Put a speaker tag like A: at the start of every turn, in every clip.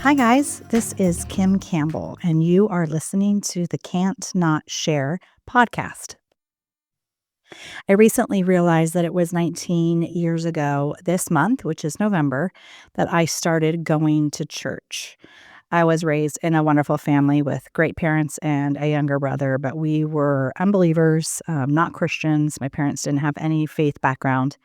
A: Hi, guys. This is Kim Campbell, and you are listening to the Can't Not Share podcast. I recently realized that it was 19 years ago this month, which is November, that I started going to church. I was raised in a wonderful family with great parents and a younger brother, but we were unbelievers, not Christians. My parents didn't have any faith background.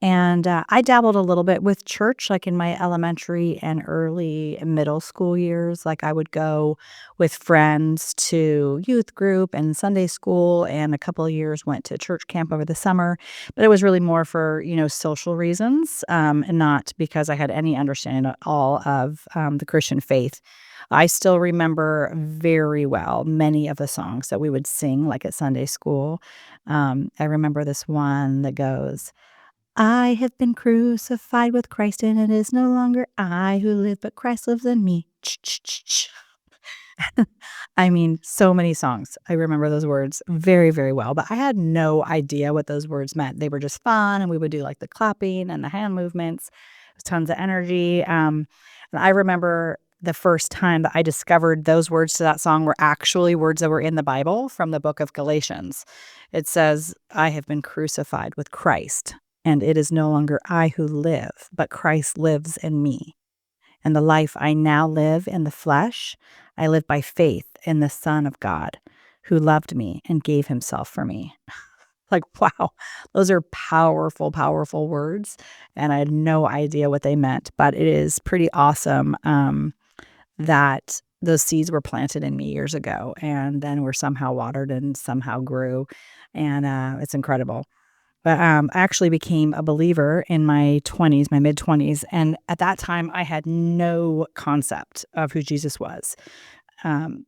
A: And I dabbled a little bit with church, like in my elementary and early middle school years. Like I would go with friends to youth group and Sunday school, and a couple of years went to church camp over the summer. But it was really more for, social reasons, and not because I had any understanding at all of the Christian faith. I still remember very well many of the songs that we would sing, like at Sunday school. I remember this one that goes, I have been crucified with Christ, and it is no longer I who live, but Christ lives in me. Ch-ch-ch-ch. I mean, so many songs. I remember those words very, very well, but I had no idea what those words meant. They were just fun, and we would do like the clapping and the hand movements. It was tons of energy. And I remember the first time that I discovered those words to that song were actually words that were in the Bible from the book of Galatians. It says, I have been crucified with Christ, and it is no longer I who live, but Christ lives in me. And the life I now live in the flesh, I live by faith in the Son of God, who loved me and gave himself for me. Like, wow, those are powerful, powerful words. And I had no idea what they meant, but it is pretty awesome that those seeds were planted in me years ago and then were somehow watered and somehow grew. And it's incredible. But I actually became a believer in my 20s, my mid-20s, and at that time, I had no concept of who Jesus was. Um,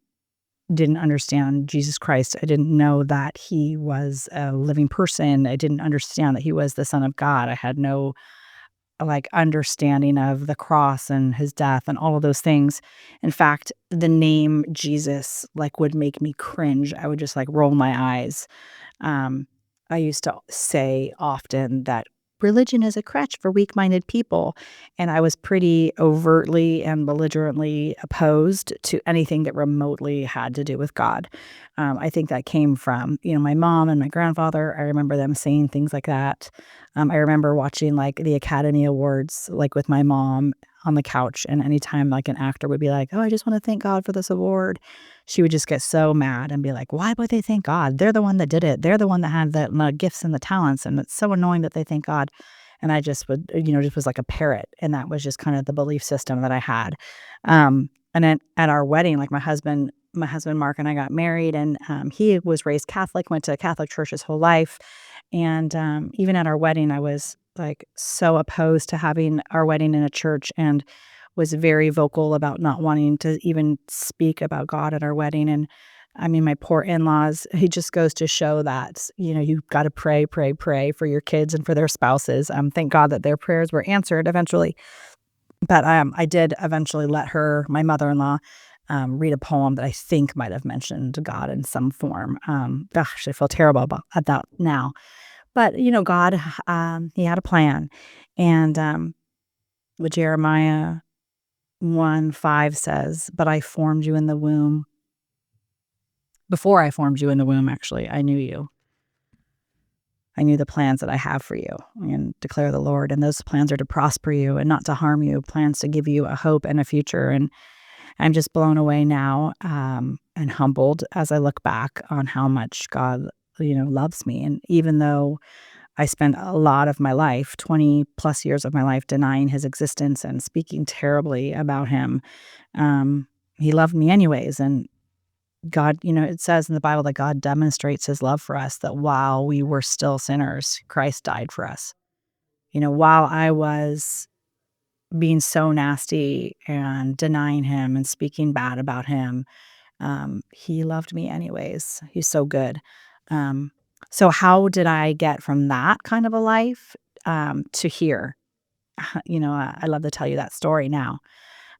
A: didn't understand Jesus Christ. I didn't know that he was a living person. I didn't understand that he was the Son of God. I had no, like, understanding of the cross and his death and all of those things. In fact, the name Jesus, like, would make me cringe. I would just, like, roll my eyes. Um, I used to say often that religion is a crutch for weak-minded people, and I was pretty overtly and belligerently opposed to anything that remotely had to do with God. I think that came from, my mom and my grandfather. I remember them saying things like that. I remember watching, like, the Academy Awards, like, with my mom on the couch, and anytime, like, an actor would be like, "Oh, I just wanna thank God for this award," she would just get so mad and be like, "Why would they thank God? They're the one that did it. They're the one that had the gifts and the talents, and it's so annoying that they thank God." And I just would, just was like a parrot, and that was just kind of the belief system that I had. And then at our wedding, like, my husband Mark and I got married, and he was raised Catholic, went to a Catholic church his whole life, and even at our wedding, I was, like, so opposed to having our wedding in a church and was very vocal about not wanting to even speak about God at our wedding. And I mean, my poor in-laws, it just goes to show that, you've got to pray, pray, pray for your kids and for their spouses. Thank God that their prayers were answered eventually. But I did eventually let my mother-in-law, read a poem that I think might have mentioned God in some form. Gosh, I feel terrible about that now. But, God, he had a plan. And what Jeremiah 1:5 says, "But I formed you in the womb. Before I formed you in the womb, actually, I knew you. I knew the plans that I have for you, and declare the Lord. And those plans are to prosper you and not to harm you, plans to give you a hope and a future." And I'm just blown away now, and humbled as I look back on how much God, loves me. And even though I spent a lot of my life, 20 plus years of my life, denying his existence and speaking terribly about him, he loved me anyways. And God, it says in the Bible that God demonstrates his love for us, that while we were still sinners, Christ died for us. While I was being so nasty and denying him and speaking bad about him, he loved me anyways. He's so good. Um, so how did I get from that kind of a life, to here? I love to tell you that story now.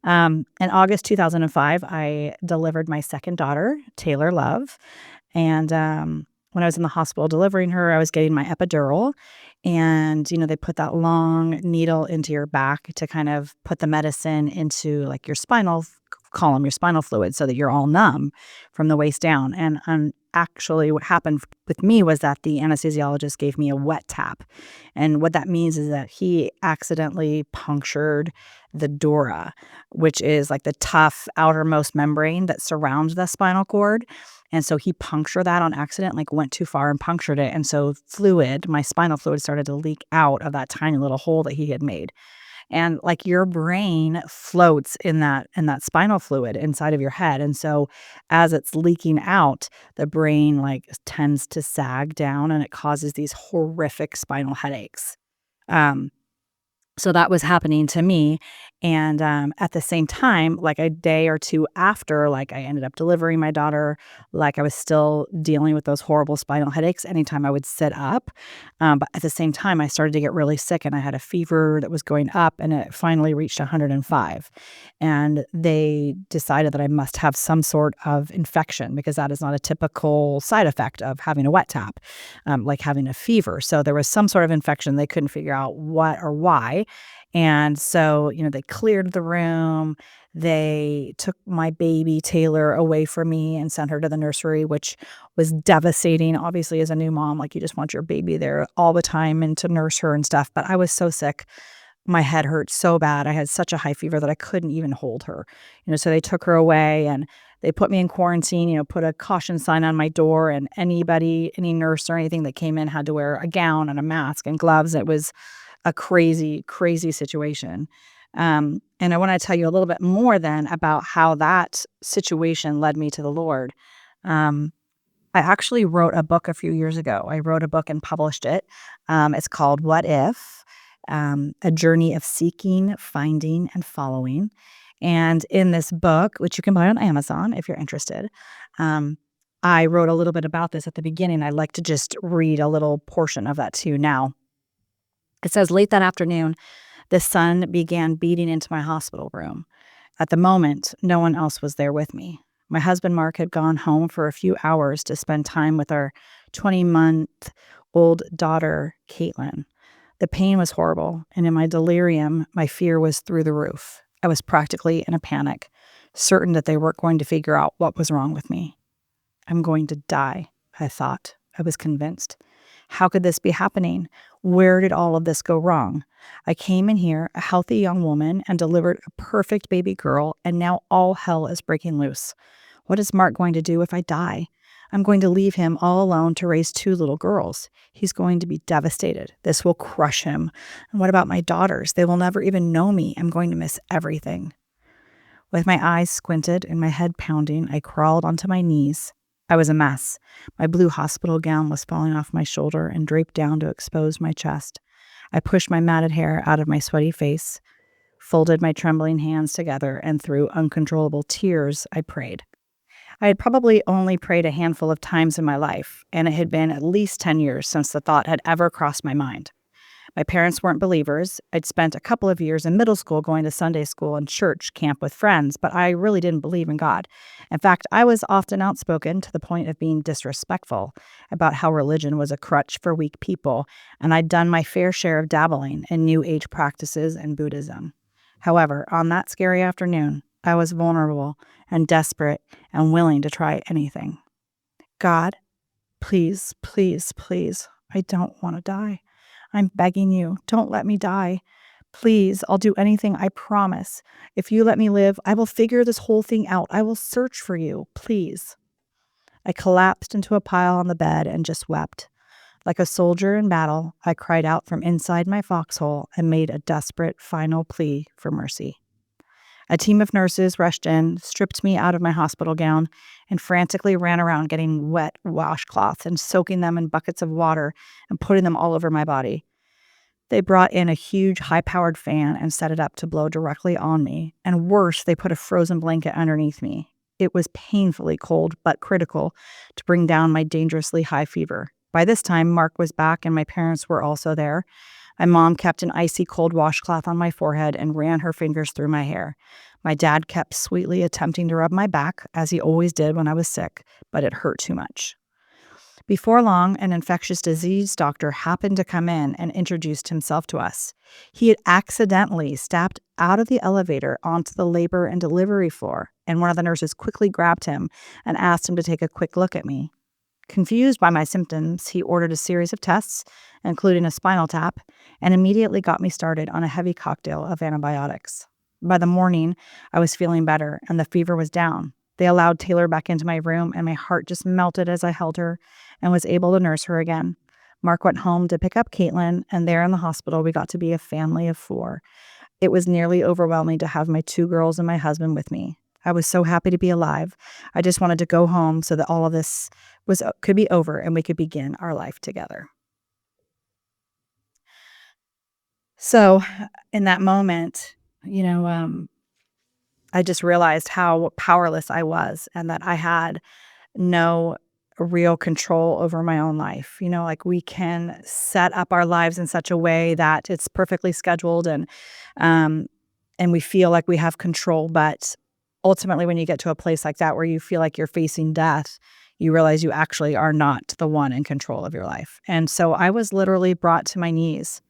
A: In August 2005, I delivered my second daughter, Taylor Love, and when I was in the hospital delivering her, I was getting my epidural, and, they put that long needle into your back to kind of put the medicine into, like, your spinal column, your spinal fluid, so that you're all numb from the waist down, and, actually what happened with me was that the anesthesiologist gave me a wet tap, and what that means is that he accidentally punctured the dura, which is, like, the tough outermost membrane that surrounds the spinal cord, and so he punctured that on accident, like, went too far and punctured it, and so my spinal fluid started to leak out of that tiny little hole that he had made. And, like, your brain floats in that spinal fluid inside of your head, and so as it's leaking out, the brain, like, tends to sag down, and it causes these horrific spinal headaches. Um so that was happening to me, and, at the same time, like, a day or 2 after, like, I ended up delivering my daughter, like, I was still dealing with those horrible spinal headaches anytime I would sit up, but at the same time, I started to get really sick, and I had a fever that was going up, and it finally reached 105, and they decided that I must have some sort of infection because that is not a typical side effect of having a wet tap, like having a fever, so there was some sort of infection, they couldn't figure out what or why, and so, they cleared the room. They took my baby Taylor away from me and sent her to the nursery, which was devastating. Obviously, as a new mom, like, you just want your baby there all the time and to nurse her and stuff. But I was so sick. My head hurt so bad. I had such a high fever that I couldn't even hold her. So they took her away and they put me in quarantine, put a caution sign on my door, and any nurse or anything that came in had to wear a gown and a mask and gloves. It was a crazy, crazy situation. And I want to tell you a little bit more then about how that situation led me to the Lord. Um, I actually wrote a book a few years ago. I wrote a book and published it. It's called What If? A Journey of Seeking, Finding, and Following. And in this book, which you can buy on Amazon if you're interested, I wrote a little bit about this at the beginning. I'd like to just read a little portion of that to you now. It says, late that afternoon, the sun began beating into my hospital room. At the moment, no one else was there with me. My husband, Mark, had gone home for a few hours to spend time with our 20-month-old daughter, Caitlin. The pain was horrible, and in my delirium, my fear was through the roof. I was practically in a panic, certain that they weren't going to figure out what was wrong with me. I'm going to die, I thought. I was convinced. How could this be happening? Where did all of this go wrong? I came in here, a healthy young woman, and delivered a perfect baby girl, and now all hell is breaking loose. What is Mark going to do if I die? I'm going to leave him all alone to raise 2 little girls. He's going to be devastated. This will crush him. And what about my daughters? They will never even know me. I'm going to miss everything. With my eyes squinted and my head pounding, I crawled onto my knees. I was a mess. My blue hospital gown was falling off my shoulder and draped down to expose my chest. I pushed my matted hair out of my sweaty face, folded my trembling hands together, and through uncontrollable tears, I prayed. I had probably only prayed a handful of times in my life, and it had been at least 10 years since the thought had ever crossed my mind. My parents weren't believers. I'd spent a couple of years in middle school going to Sunday school and church camp with friends, but I really didn't believe in God. In fact, I was often outspoken to the point of being disrespectful about how religion was a crutch for weak people, and I'd done my fair share of dabbling in New Age practices and Buddhism. However, on that scary afternoon, I was vulnerable and desperate and willing to try anything. God, please, please, please, I don't want to die. I'm begging you, don't let me die. Please, I'll do anything, I promise. If you let me live, I will figure this whole thing out. I will search for you, please. I collapsed into a pile on the bed and just wept. Like a soldier in battle, I cried out from inside my foxhole and made a desperate final plea for mercy. A team of nurses rushed in, stripped me out of my hospital gown, and frantically ran around getting wet washcloths and soaking them in buckets of water and putting them all over my body. They brought in a huge high-powered fan and set it up to blow directly on me, and worse, they put a frozen blanket underneath me. It was painfully cold, but critical to bring down my dangerously high fever. By this time, Mark was back and my parents were also there. My mom kept an icy cold washcloth on my forehead and ran her fingers through my hair. My dad kept sweetly attempting to rub my back, as he always did when I was sick, but it hurt too much. Before long, an infectious disease doctor happened to come in and introduced himself to us. He had accidentally stepped out of the elevator onto the labor and delivery floor, and one of the nurses quickly grabbed him and asked him to take a quick look at me. Confused by my symptoms, he ordered a series of tests, including a spinal tap, and immediately got me started on a heavy cocktail of antibiotics. By the morning, I was feeling better and the fever was down. They allowed Taylor back into my room, and my heart just melted as I held her and was able to nurse her again. Mark went home to pick up Caitlin, and there in the hospital, we got to be a family of 4. It was nearly overwhelming to have my 2 girls and my husband with me. I was so happy to be alive. I just wanted to go home so that all of this could be over and we could begin our life together. So in that moment, you know, I just realized how powerless I was and that I had no real control over my own life. Like we can set up our lives in such a way that it's perfectly scheduled um and we feel like we have control, but ultimately when you get to a place like that where you feel like you're facing death, you realize you actually are not the one in control of your life. And so I was literally brought to my knees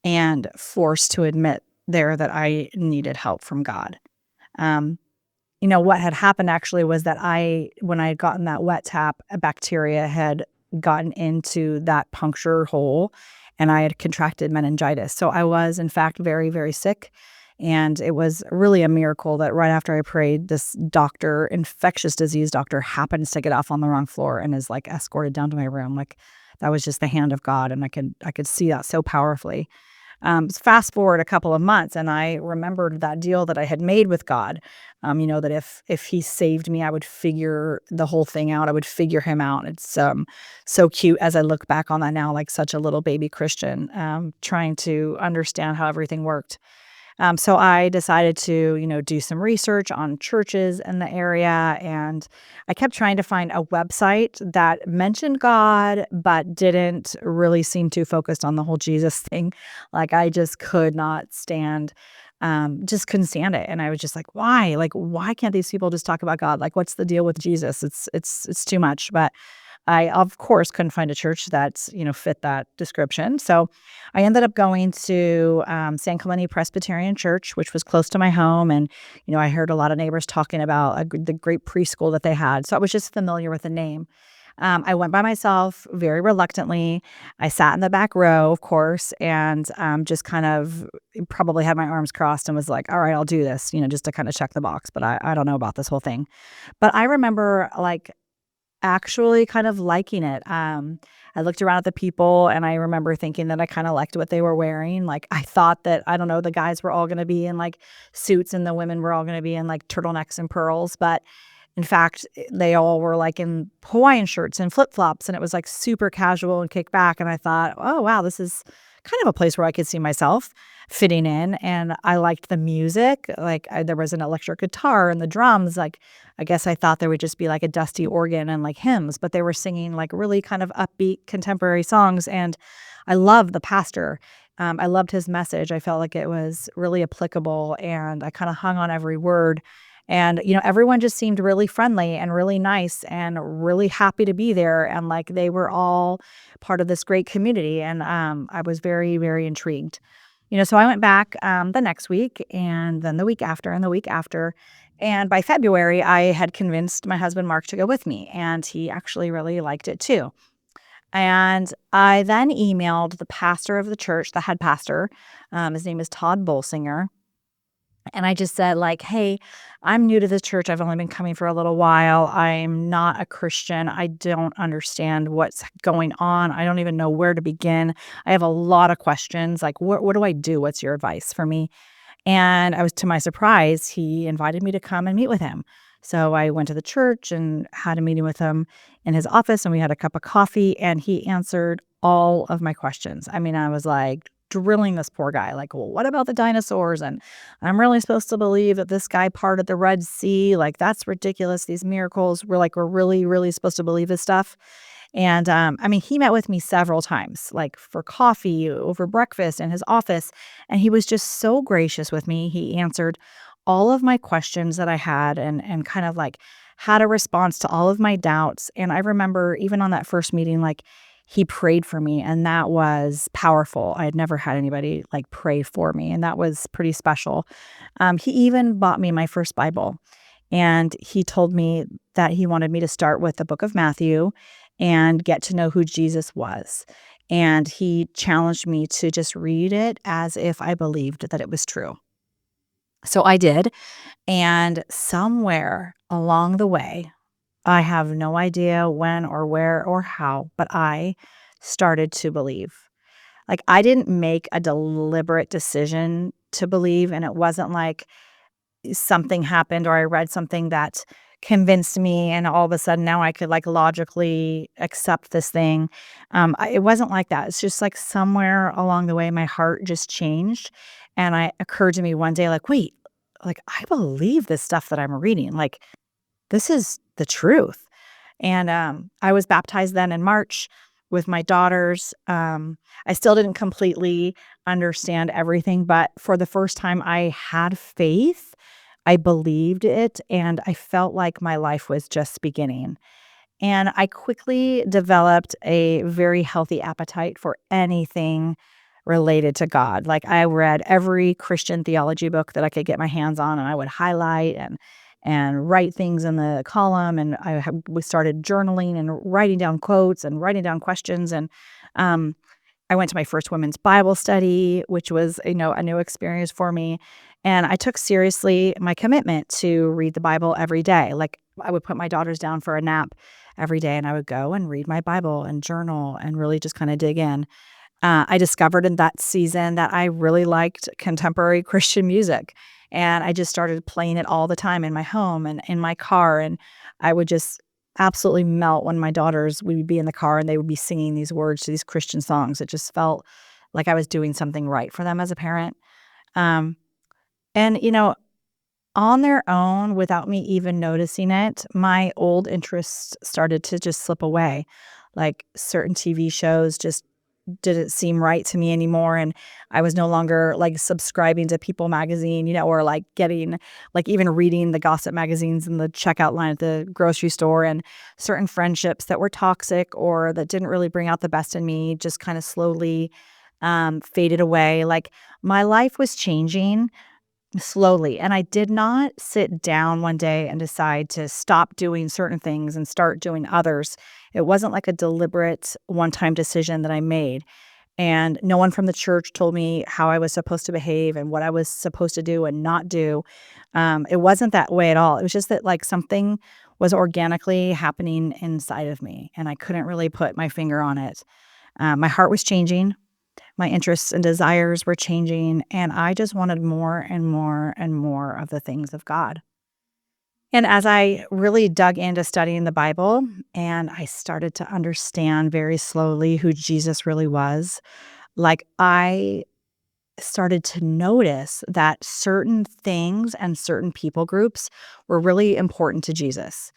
A: and forced to admit there that I needed help from God. Um, what had happened actually was that when I had gotten that wet tap, a bacteria had gotten into that puncture hole and I had contracted meningitis. So I was, in fact, very, very sick. And it was really a miracle that right after I prayed, this doctor, infectious disease doctor, happens to get off on the wrong floor and is like escorted down to my room. Like that was just the hand of God. And I could see that so powerfully. Fast forward a couple of months, and I remembered that deal that I had made with God. That if He saved me, I would figure the whole thing out. I would figure Him out. It's so cute as I look back on that now, like such a little baby Christian, trying to understand how everything worked. So I decided to, do some research on churches in the area, and I kept trying to find a website that mentioned God, but didn't really seem too focused on the whole Jesus thing. Like I just could not stand, just couldn't stand it. And I was just like, why? Like, why can't these people just talk about God? Like, what's the deal with Jesus? It's too much. But I, of course, couldn't find a church that, fit that description. So I ended up going to San Clemente Presbyterian Church, which was close to my home. And, I heard a lot of neighbors talking about the great preschool that they had. So I was just familiar with the name. I went by myself very reluctantly. I sat in the back row, of course, and just kind of probably had my arms crossed and was like, all right, I'll do this, just to kind of check the box. But I don't know about this whole thing. But I remember like actually kind of liking it. I looked around at the people and I remember thinking that I kind of liked what they were wearing. Like I thought that, I don't know, the guys were all going to be in like suits and the women were all going to be in like turtlenecks and pearls. But in fact, they all were like in Hawaiian shirts and flip-flops, and it was like super casual and kick back. And I thought, oh, wow, this is kind of a place where I could see myself fitting in. And I liked the music. Like there was an electric guitar and the drums. Like I guess I thought there would just be like a dusty organ and like hymns, but they were singing like really kind of upbeat contemporary songs. And I loved the pastor. I loved his message. I felt like it was really applicable, and I kind of hung on every word. And, everyone just seemed really friendly and really nice and really happy to be there. And like they were all part of this great community. And I was very, very intrigued. So I went back the next week and then the week after and the week after. And by February, I had convinced my husband, Mark, to go with me. And he actually really liked it too. And I then emailed the pastor of the church, the head pastor. His name is Todd Bolsinger. And I just said like, hey, I'm new to this church. I've only been coming for a little while. I'm not a Christian. I don't understand what's going on. I don't even know where to begin. I have a lot of questions. Like, what do I do? What's your advice for me? And to my surprise, he invited me to come and meet with him. So I went to the church and had a meeting with him in his office, and we had a cup of coffee, and he answered all of my questions. I mean, I was like drilling this poor guy, like, well, what about the dinosaurs? And I'm really supposed to believe that this guy parted the Red Sea? Like, that's ridiculous. These miracles, we're really, really supposed to believe this stuff. And he met with me several times, like for coffee, over breakfast in his office. And he was just so gracious with me. He answered all of my questions that I had and kind of like had a response to all of my doubts. And I remember even on that first meeting, like he prayed for me, and that was powerful. I had never had anybody like pray for me, and that was pretty special. He even bought me my first Bible, and he told me that he wanted me to start with the book of Matthew and get to know who Jesus was. And he challenged me to just read it as if I believed that it was true. So I did. And somewhere along the way, I have no idea when or where or how, but I started to believe. Like, I didn't make a deliberate decision to believe, and it wasn't like something happened or I read something that convinced me and all of a sudden now I could, like, logically accept this thing. It wasn't like that. It's just, like, somewhere along the way, my heart just changed, and I occurred to me one day, like, "Wait, like, I believe this stuff that I'm reading, like, this is the truth." And, I was baptized then in March with my daughters. I still didn't completely understand everything, but for the first time, I had faith. I believed it, and I felt like my life was just beginning. And I quickly developed a very healthy appetite for anything related to God. Like, I read every Christian theology book that I could get my hands on, and I would highlight and write things in the column. And we started journaling and writing down quotes and writing down questions. And um, I went to my first women's Bible study, which was, a new experience for me. And I took seriously my commitment to read the Bible every day. Like, I would put my daughters down for a nap every day, and I would go and read my Bible and journal and really just kind of dig in. I discovered in that season that I really liked contemporary Christian music, and I just started playing it all the time in my home and in my car, and I would just absolutely melt when my daughters would be in the car and they would be singing these words to these Christian songs. It just felt like I was doing something right for them as a parent. Um, and, on their own, without me even noticing it, my old interests started to just slip away. Like, certain TV shows just didn't seem right to me anymore, and I was no longer, like, subscribing to People magazine, or, like, getting like, even reading the gossip magazines in the checkout line at the grocery store, and certain friendships that were toxic or that didn't really bring out the best in me just kinda slowly, faded away. Like, my life was changing slowly, and I did not sit down one day and decide to stop doing certain things and start doing others. It wasn't like a deliberate one-time decision that I made, and no one from the church told me how I was supposed to behave and what I was supposed to do and not do. It wasn't that way at all. It was just that, like, something was organically happening inside of me, and I couldn't really put my finger on it. My heart was changing. My interests and desires were changing, and I just wanted more and more and more of the things of God. And as I really dug into studying the Bible and I started to understand very slowly who Jesus really was, like, I started to notice that certain things and certain people groups were really important to Jesus.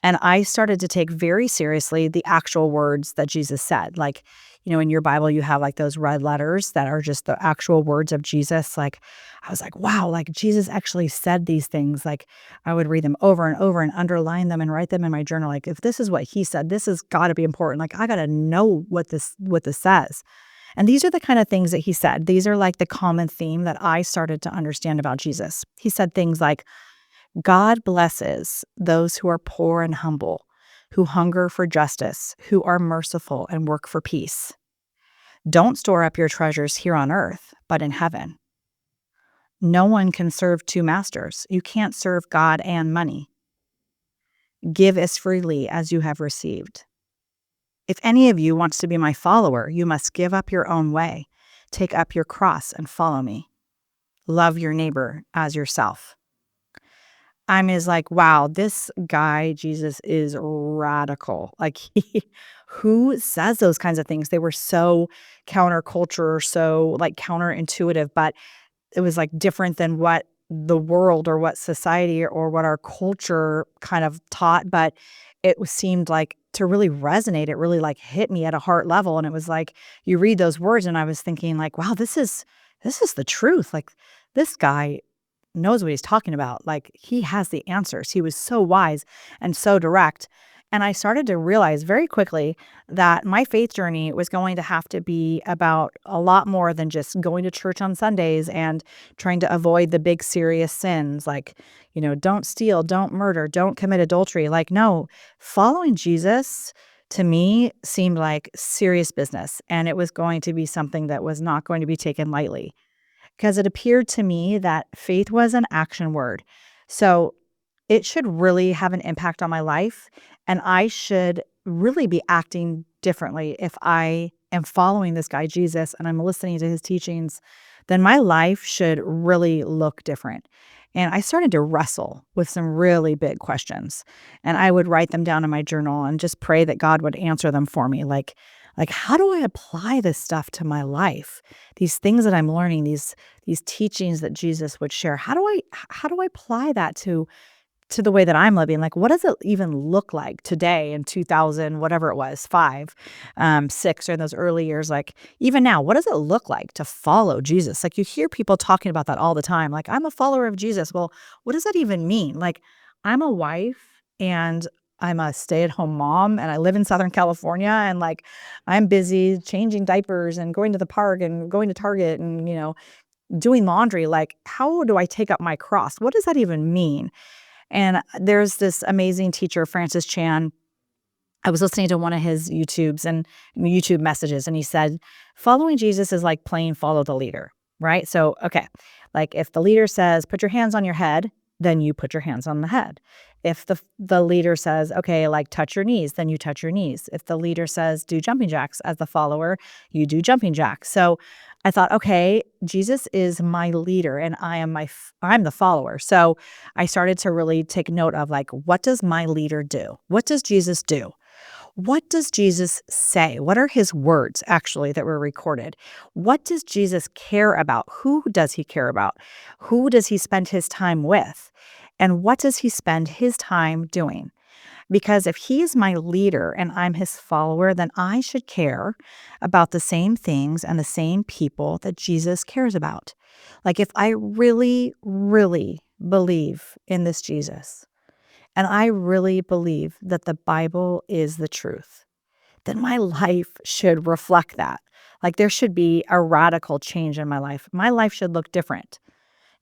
A: And I started to take very seriously the actual words that Jesus said. Like, in your Bible, you have like those red letters that are just the actual words of Jesus. Like, I was like, wow, like Jesus actually said these things. Like, I would read them over and over and underline them and write them in my journal. Like, if this is what he said, this has got to be important. Like, I got to know what this says. And these are the kind of things that he said. These are like the common theme that I started to understand about Jesus. He said things like, God blesses those who are poor and humble, who hunger for justice, who are merciful and work for peace. Don't store up your treasures here on earth, but in heaven. No one can serve two masters. You can't serve God and money. Give as freely as you have received. If any of you wants to be my follower, you must give up your own way, take up your cross and follow me. Love your neighbor as yourself. I'm is like, wow, this guy, Jesus, is radical. Like, who says those kinds of things? They were so counterculture, so like counterintuitive, but it was like different than what the world or what society or what our culture kind of taught. But seemed like to really resonate. It really like hit me at a heart level. And it was like, you read those words and I was thinking like, wow, this is the truth. Like, this guy knows what he's talking about. Like, he has the answers. He was so wise and so direct. And I started to realize very quickly that my faith journey was going to have to be about a lot more than just going to church on Sundays and trying to avoid the big serious sins like, don't steal, don't murder, don't commit adultery. Like, no, following Jesus to me seemed like serious business. And it was going to be something that was not going to be taken lightly because it appeared to me that faith was an action word. So it should really have an impact on my life, and I should really be acting differently if I am following this guy Jesus and I'm listening to his teachings, then my life should really look different. And I started to wrestle with some really big questions, and I would write them down in my journal and just pray that God would answer them for me. Like how do I apply this stuff to my life? These things that I'm learning, these teachings that Jesus would share. How do I apply that to the way that I'm living? Like, what does it even look like today in 2000, whatever it was, 5, 6, or in those early years? Like, even now, what does it look like to follow Jesus? Like, you hear people talking about that all the time. Like, I'm a follower of Jesus. Well, what does that even mean? Like, I'm a wife and I'm a stay-at-home mom and I live in Southern California and like I'm busy changing diapers and going to the park and going to Target and, doing laundry. Like, how do I take up my cross? What does that even mean? And there's this amazing teacher, Francis Chan. I was listening to one of his YouTube messages, and he said, following Jesus is like playing follow the leader, right? So, okay, like if the leader says, put your hands on your head, then you put your hands on the head. If the leader says, okay, like touch your knees, then you touch your knees. If the leader says, do jumping jacks as the follower, you do jumping jacks. So I thought, okay, Jesus is my leader and I'm the follower. So I started to really take note of like, what does my leader do? What does Jesus do? What does Jesus say? What are his words actually that were recorded? What does Jesus care about? Who does he care about? Who does he spend his time with? And what does he spend his time doing? Because if he is my leader and I'm his follower, then I should care about the same things and the same people that Jesus cares about. Like if I really, really believe in this Jesus, and I really believe that the Bible is the truth, then my life should reflect that. Like there should be a radical change in my life. My life should look different.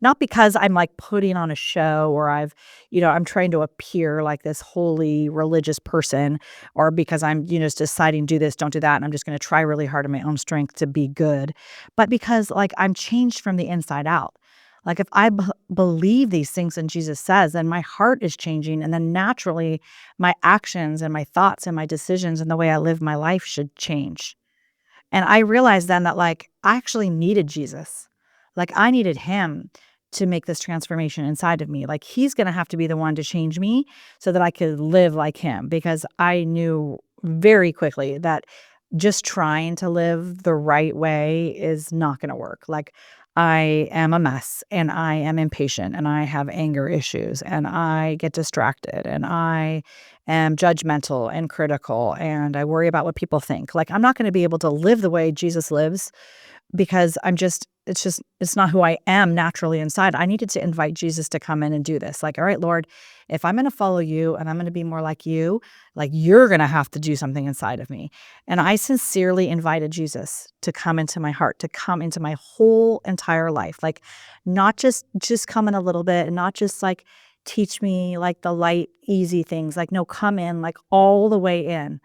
A: Not because I'm like putting on a show or I'm trying to appear like this holy religious person or because I'm, just deciding do this, don't do that. And I'm just going to try really hard in my own strength to be good. But because like I'm changed from the inside out. Like if I believe these things and Jesus says, then my heart is changing. And then naturally my actions and my thoughts and my decisions and the way I live my life should change. And I realized then that like I actually needed Jesus. Like I needed him to make this transformation inside of me. Like he's going to have to be the one to change me so that I could live like him, because I knew very quickly that just trying to live the right way is not going to work. Like I am a mess and I am impatient and I have anger issues and I get distracted and I am judgmental and critical and I worry about what people think. Like I'm not going to be able to live the way Jesus lives because it's not who I am naturally inside. I needed to invite Jesus to come in and do this. Like, all right, Lord, if I'm going to follow you and I'm going to be more like you, like you're going to have to do something inside of me. And I sincerely invited Jesus to come into my heart, to come into my whole entire life. Like not just come in a little bit and not just like teach me like the light, easy things. Like, no, come in like all the way in.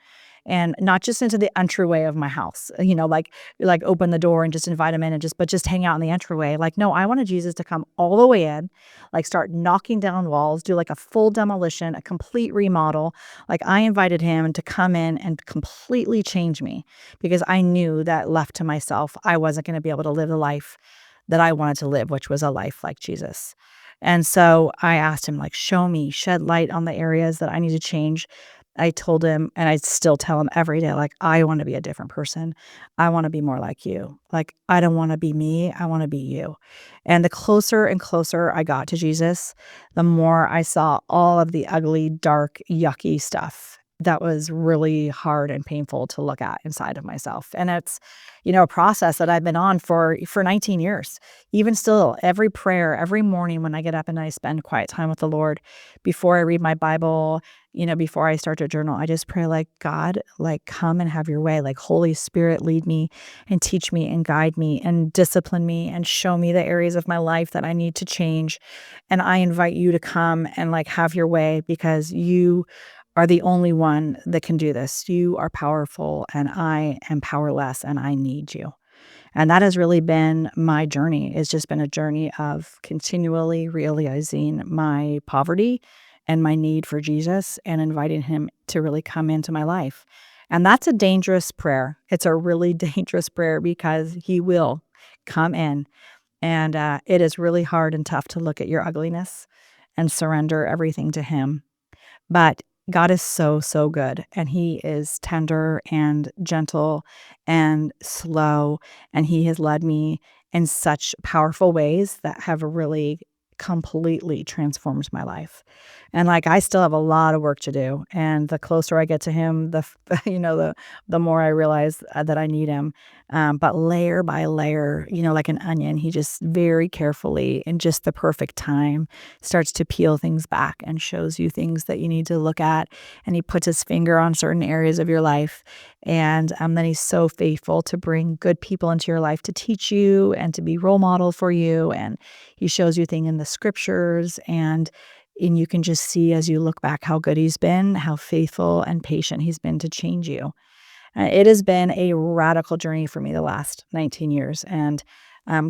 A: And not just into the entryway of my house, like open the door and just invite him in and just hang out in the entryway. Like, no, I wanted Jesus to come all the way in, like start knocking down walls, do like a full demolition, a complete remodel. Like I invited him to come in and completely change me because I knew that left to myself, I wasn't going to be able to live the life that I wanted to live, which was a life like Jesus. And so I asked him, like, show me, shed light on the areas that I need to change. I told him, and I still tell him every day, like, I want to be a different person. I want to be more like you. Like, I don't want to be me. I want to be you. And the closer and closer I got to Jesus, the more I saw all of the ugly, dark, yucky stuff that was really hard and painful to look at inside of myself. And it's, a process that I've been on for 19 years. Even still, every prayer, every morning when I get up and I spend quiet time with the Lord, before I read my Bible, before I start to journal, I just pray like, God, like, come and have your way. Like, Holy Spirit, lead me and teach me and guide me and discipline me and show me the areas of my life that I need to change. And I invite you to come and like have your way, because you are the only one that can do this. You are powerful and I am powerless and I need you. And that has really been my journey. It's just been a journey of continually realizing my poverty and my need for Jesus and inviting him to really come into my life. And that's a dangerous prayer. It's a really dangerous prayer because he will come in. And it is really hard and tough to look at your ugliness and surrender everything to him. But God is so, so good, and he is tender and gentle and slow, and he has led me in such powerful ways that have really completely transformed my life. And like, I still have a lot of work to do, and the closer I get to him, the more I realize that I need him. But layer by layer, like an onion, he just very carefully, in just the perfect time, starts to peel things back and shows you things that you need to look at. And he puts his finger on certain areas of your life. And then he's so faithful to bring good people into your life to teach you and to be role model for you. And he shows you things in the scriptures, and you can just see as you look back how good he's been, how faithful and patient he's been to change you. It has been a radical journey for me the last 19 years. And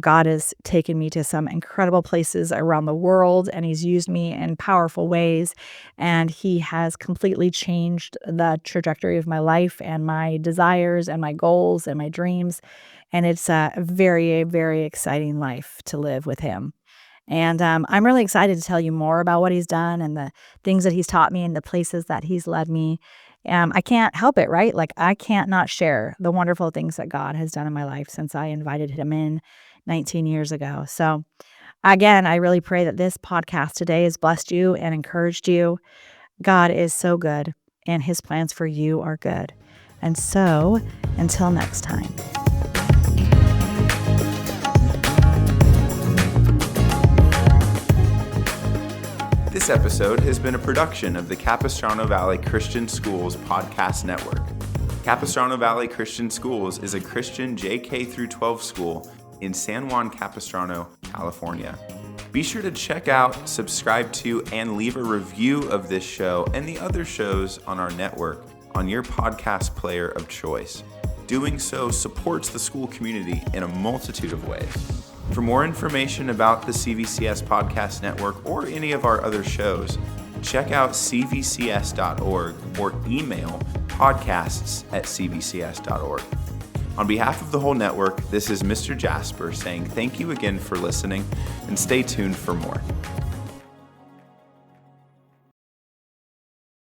A: God has taken me to some incredible places around the world, and he's used me in powerful ways. And he has completely changed the trajectory of my life and my desires and my goals and my dreams. And it's a very, very exciting life to live with him. And I'm really excited to tell you more about what he's done and the things that he's taught me and the places that he's led me. I can't help it, right? Like, I can't not share the wonderful things that God has done in my life since I invited him in 19 years ago. So again, I really pray that this podcast today has blessed you and encouraged you. God is so good, and his plans for you are good. And so until next time.
B: This episode has been a production of the Capistrano Valley Christian Schools Podcast Network. Capistrano Valley Christian Schools is a Christian JK through 12 school in San Juan Capistrano, California. Be sure to check out, subscribe to, and leave a review of this show and the other shows on our network on your podcast player of choice. Doing so supports the school community in a multitude of ways. For more information about the CVCS Podcast Network or any of our other shows, check out cvcs.org or email podcasts@cvcs.org. On behalf of the whole network, this is Mr. Jasper saying thank you again for listening, and stay tuned for more.